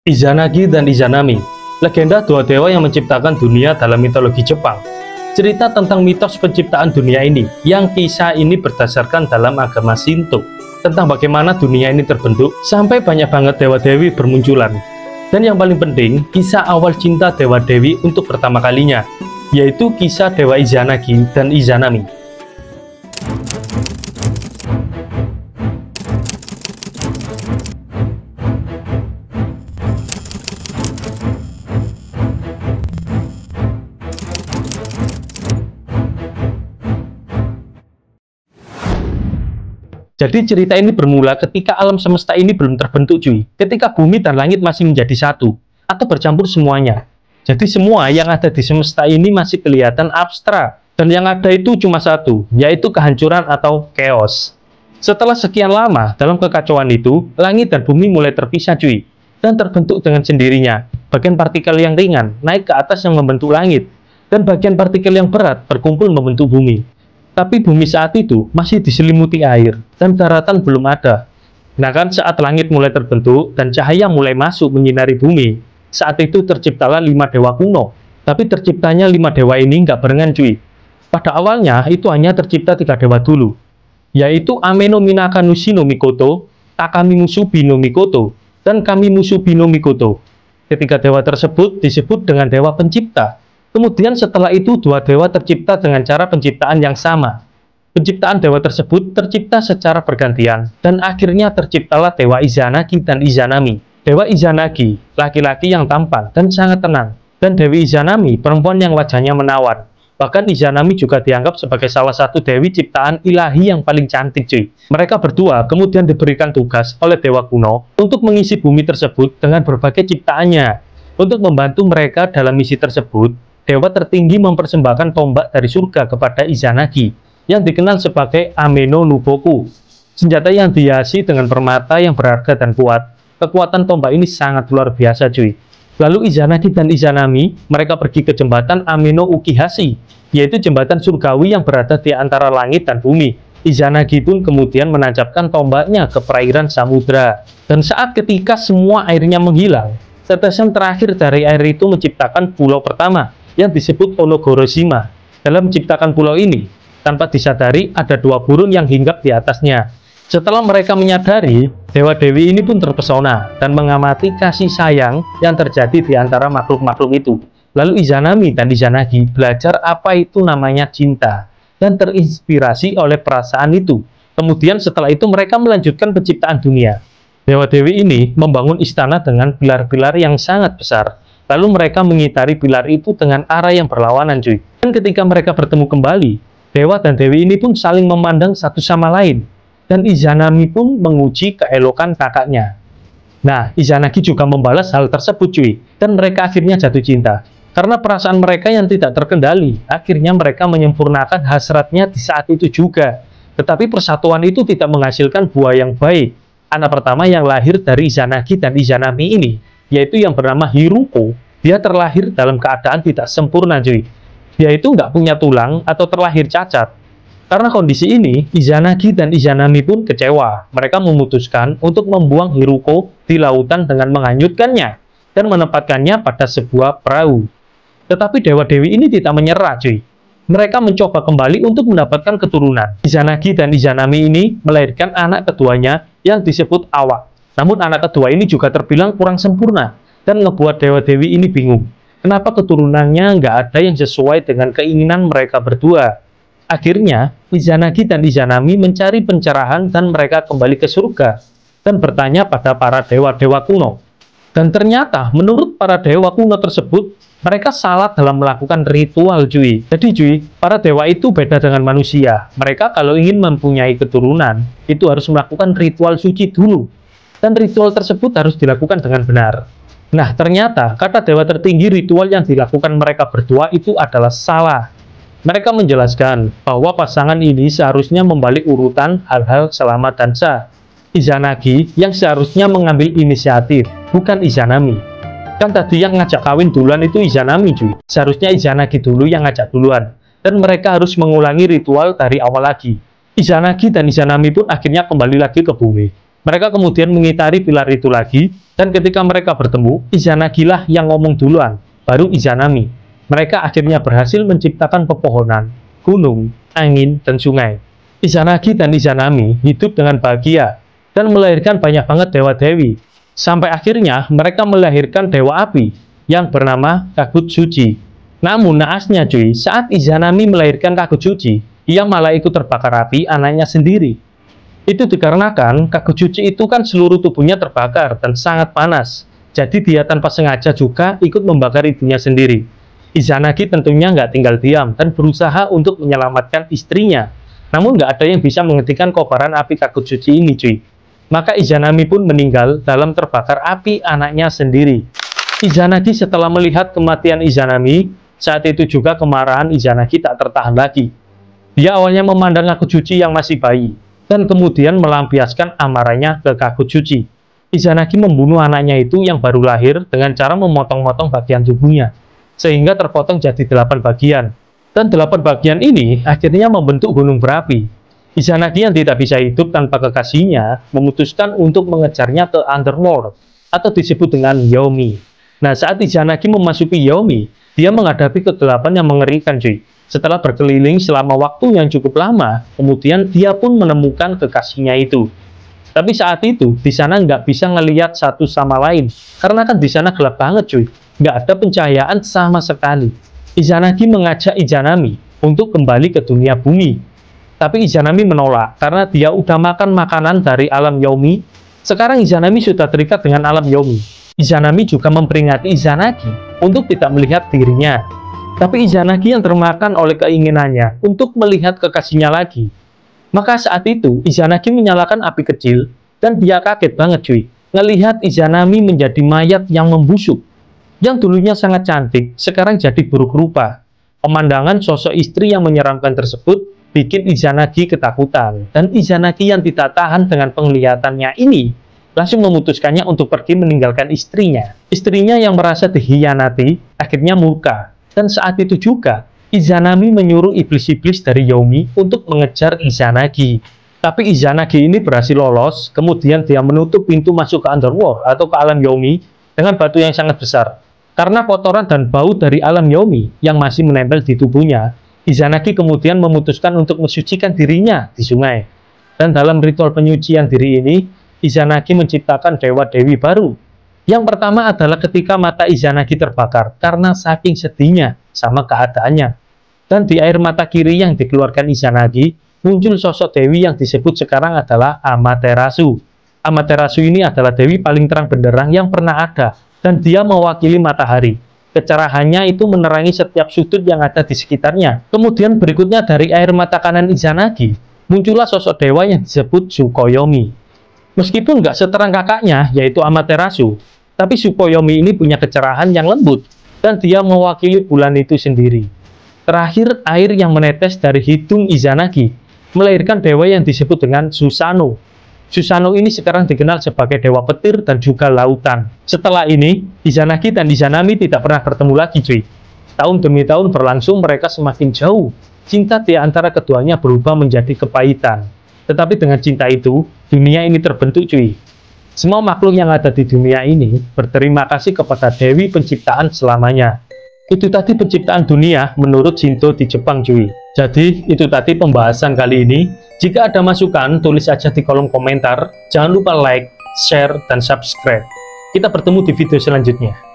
Izanagi dan Izanami, legenda dua dewa yang menciptakan dunia dalam mitologi Jepang. Cerita tentang mitos penciptaan dunia ini, yang kisah ini berdasarkan dalam agama Shinto, tentang bagaimana dunia ini terbentuk, sampai banyak banget dewa-dewi bermunculan. Dan yang paling penting, kisah awal cinta dewa-dewi untuk pertama kalinya, yaitu kisah Dewa Izanagi dan Izanami. Jadi cerita ini bermula ketika alam semesta ini belum terbentuk cuy. Ketika bumi dan langit masih menjadi satu, atau bercampur semuanya. Jadi semua yang ada di semesta ini masih kelihatan abstrak. Dan yang ada itu cuma satu, yaitu kehancuran atau chaos. Setelah sekian lama dalam kekacauan itu, langit dan bumi mulai terpisah cuy. Dan terbentuk dengan sendirinya. Bagian partikel yang ringan naik ke atas yang membentuk langit. Dan bagian partikel yang berat berkumpul membentuk bumi. Tapi bumi saat itu masih diselimuti air dan daratan belum ada. Nah kan saat langit mulai terbentuk dan cahaya mulai masuk menyinari bumi, saat itu terciptalah 5 dewa kuno. Tapi terciptanya 5 dewa ini nggak barengan cuy. Pada awalnya itu hanya tercipta 3 dewa dulu, yaitu Ame no Minaka Nushi no Mikoto, Takami Musubi no Mikoto, dan Kami Musubi no Mikoto. Ketiga dewa tersebut disebut dengan dewa pencipta. Kemudian setelah itu 2 dewa tercipta dengan cara penciptaan yang sama. Penciptaan dewa tersebut tercipta secara bergantian, dan akhirnya terciptalah Dewa Izanagi dan Izanami. Dewa Izanagi, laki-laki yang tampan dan sangat tenang, dan Dewi Izanami, perempuan yang wajahnya menawan. Bahkan Izanami juga dianggap sebagai salah satu dewi ciptaan ilahi yang paling cantik cuy. Mereka berdua kemudian diberikan tugas oleh dewa kuno untuk mengisi bumi tersebut dengan berbagai ciptaannya. Untuk membantu mereka dalam misi tersebut, dewa tertinggi mempersembahkan tombak dari surga kepada Izanagi, yang dikenal sebagai Ame no Nuboku. Senjata yang dihiasi dengan permata yang berharga dan kuat. Kekuatan tombak ini sangat luar biasa cuy. Lalu Izanagi dan Izanami, mereka pergi ke jembatan Ame no Ukihashi, yaitu jembatan surgawi yang berada di antara langit dan bumi. Izanagi pun kemudian menancapkan tombaknya ke perairan samudra. Dan saat ketika semua airnya menghilang, tetesan terakhir dari air itu menciptakan pulau pertama, yang disebut Onogoroshima. Dalam menciptakan pulau ini, tanpa disadari ada 2 burung yang hinggap di atasnya. Setelah mereka menyadari, dewa-dewi ini pun terpesona dan mengamati kasih sayang yang terjadi di antara makhluk-makhluk itu. Lalu Izanami dan Izanagi belajar apa itu namanya cinta dan terinspirasi oleh perasaan itu. Kemudian setelah itu mereka melanjutkan penciptaan dunia. Dewa-dewi ini membangun istana dengan pilar-pilar yang sangat besar. Lalu mereka mengitari pilar itu dengan arah yang berlawanan cuy. Dan ketika mereka bertemu kembali, dewa dan dewi ini pun saling memandang satu sama lain. Dan Izanami pun menguji keelokan kakaknya. Nah, Izanagi juga membalas hal tersebut cuy. Dan mereka akhirnya jatuh cinta. Karena perasaan mereka yang tidak terkendali, akhirnya mereka menyempurnakan hasratnya di saat itu juga. Tetapi persatuan itu tidak menghasilkan buah yang baik. Anak pertama yang lahir dari Izanagi dan Izanami ini, yaitu yang bernama Hiruko, dia terlahir dalam keadaan tidak sempurna cuy. Dia itu nggak punya tulang atau terlahir cacat. Karena kondisi ini, Izanagi dan Izanami pun kecewa. Mereka memutuskan untuk membuang Hiruko di lautan dengan menghanyutkannya dan menempatkannya pada sebuah perahu. Tetapi dewa-dewi ini tidak menyerah cuy. Mereka mencoba kembali untuk mendapatkan keturunan. Izanagi dan Izanami ini melahirkan anak keduanya yang disebut Awa. Namun anak kedua ini juga terbilang kurang sempurna dan ngebuat dewa-dewi ini bingung. Kenapa keturunannya nggak ada yang sesuai dengan keinginan mereka berdua? Akhirnya, Izanagi dan Izanami mencari pencerahan dan mereka kembali ke surga dan bertanya pada para dewa-dewa kuno. Dan ternyata, menurut para dewa kuno tersebut, mereka salah dalam melakukan ritual cuy. Jadi cuy, para dewa itu beda dengan manusia. Mereka kalau ingin mempunyai keturunan, itu harus melakukan ritual suci dulu. Dan ritual tersebut harus dilakukan dengan benar. Nah, ternyata kata dewa tertinggi ritual yang dilakukan mereka berdua itu adalah salah. Mereka menjelaskan bahwa pasangan ini seharusnya membalik urutan hal-hal selamat dan sah. Izanagi yang seharusnya mengambil inisiatif, bukan Izanami. Kan tadi yang ngajak kawin duluan itu Izanami cuy. Seharusnya Izanagi dulu yang ngajak duluan. Dan mereka harus mengulangi ritual dari awal lagi. Izanagi dan Izanami pun akhirnya kembali lagi ke bumi. Mereka kemudian mengitari pilar itu lagi, dan ketika mereka bertemu, Izanagi lah yang ngomong duluan, baru Izanami. Mereka akhirnya berhasil menciptakan pepohonan, gunung, angin, dan sungai. Izanagi dan Izanami hidup dengan bahagia, dan melahirkan banyak banget dewa-dewi. Sampai akhirnya mereka melahirkan dewa api, yang bernama Kagutsuchi. Namun naasnya cuy, saat Izanami melahirkan Kagutsuchi, ia malah ikut terbakar api anaknya sendiri. Itu dikarenakan Kagutsuchi itu kan seluruh tubuhnya terbakar dan sangat panas. Jadi dia tanpa sengaja juga ikut membakar ibunya sendiri. Izanagi tentunya nggak tinggal diam dan berusaha untuk menyelamatkan istrinya. Namun nggak ada yang bisa menghentikan kobaran api Kagutsuchi ini cuy. Maka Izanami pun meninggal dalam terbakar api anaknya sendiri. Izanagi setelah melihat kematian Izanami, saat itu juga kemarahan Izanagi tak tertahan lagi. Dia awalnya memandang Kagutsuchi yang masih bayi, dan kemudian melampiaskan amarahnya ke Kagutsuchi. Izanagi membunuh anaknya itu yang baru lahir dengan cara memotong-motong bagian tubuhnya, sehingga terpotong jadi 8 bagian. Dan 8 bagian ini akhirnya membentuk gunung berapi. Izanagi yang tidak bisa hidup tanpa kekasihnya, memutuskan untuk mengejarnya ke Underworld, atau disebut dengan Yomi. Nah, saat Izanagi memasuki Yomi, dia menghadapi kegelapan yang mengerikan cuy. Setelah berkeliling selama waktu yang cukup lama, kemudian dia pun menemukan kekasihnya itu. Tapi saat itu, di sana nggak bisa ngelihat satu sama lain, karena kan di sana gelap banget cuy. Nggak ada pencahayaan sama sekali. Izanagi mengajak Izanami untuk kembali ke dunia bumi. Tapi Izanami menolak, karena dia udah makan makanan dari alam Yomi. Sekarang Izanami sudah terikat dengan alam Yomi. Izanami juga memperingati Izanagi untuk tidak melihat dirinya. Tapi Izanagi yang termakan oleh keinginannya untuk melihat kekasihnya lagi. Maka saat itu Izanagi menyalakan api kecil dan dia kaget banget cuy. Ngelihat Izanami menjadi mayat yang membusuk. Yang dulunya sangat cantik, sekarang jadi buruk rupa. Pemandangan sosok istri yang menyeramkan tersebut bikin Izanagi ketakutan. Dan Izanagi yang tidak tahan dengan penglihatannya ini langsung memutuskannya untuk pergi meninggalkan istrinya. Istrinya yang merasa dikhianati akhirnya murka. Dan saat itu juga Izanami menyuruh iblis-iblis dari Yomi untuk mengejar Izanagi. Tapi Izanagi ini berhasil lolos. Kemudian dia menutup pintu masuk ke Underworld atau ke alam Yomi dengan batu yang sangat besar. Karena kotoran dan bau dari alam Yomi yang masih menempel di tubuhnya, Izanagi kemudian memutuskan untuk mensucikan dirinya di sungai. Dan dalam ritual penyucian diri ini, Izanagi menciptakan dewa-dewi baru. Yang pertama adalah ketika mata Izanagi terbakar karena saking sedihnya sama keadaannya. Dan di air mata kiri yang dikeluarkan Izanagi, muncul sosok dewi yang disebut sekarang adalah Amaterasu. Amaterasu ini adalah dewi paling terang benderang yang pernah ada, dan dia mewakili matahari. Kecerahannya itu menerangi setiap sudut yang ada di sekitarnya. Kemudian berikutnya dari air mata kanan Izanagi, muncullah sosok dewa yang disebut Tsukuyomi. Meskipun nggak seterang kakaknya, yaitu Amaterasu, tapi Tsukuyomi ini punya kecerahan yang lembut, dan dia mewakili bulan itu sendiri. Terakhir, air yang menetes dari hidung Izanagi melahirkan dewa yang disebut dengan Susanoo. Susanoo ini sekarang dikenal sebagai dewa petir dan juga lautan. Setelah ini, Izanagi dan Izanami tidak pernah bertemu lagi cuy. Tahun demi tahun berlangsung, mereka semakin jauh. Cinta di antara keduanya berubah menjadi kepahitan. Tetapi dengan cinta itu, dunia ini terbentuk cuy. Semua makhluk yang ada di dunia ini berterima kasih kepada Dewi Penciptaan selamanya. Itu tadi penciptaan dunia menurut Shinto di Jepang cuy. Jadi itu tadi pembahasan kali ini. Jika ada masukan, tulis aja di kolom komentar. Jangan lupa like, share, dan subscribe. Kita bertemu di video selanjutnya.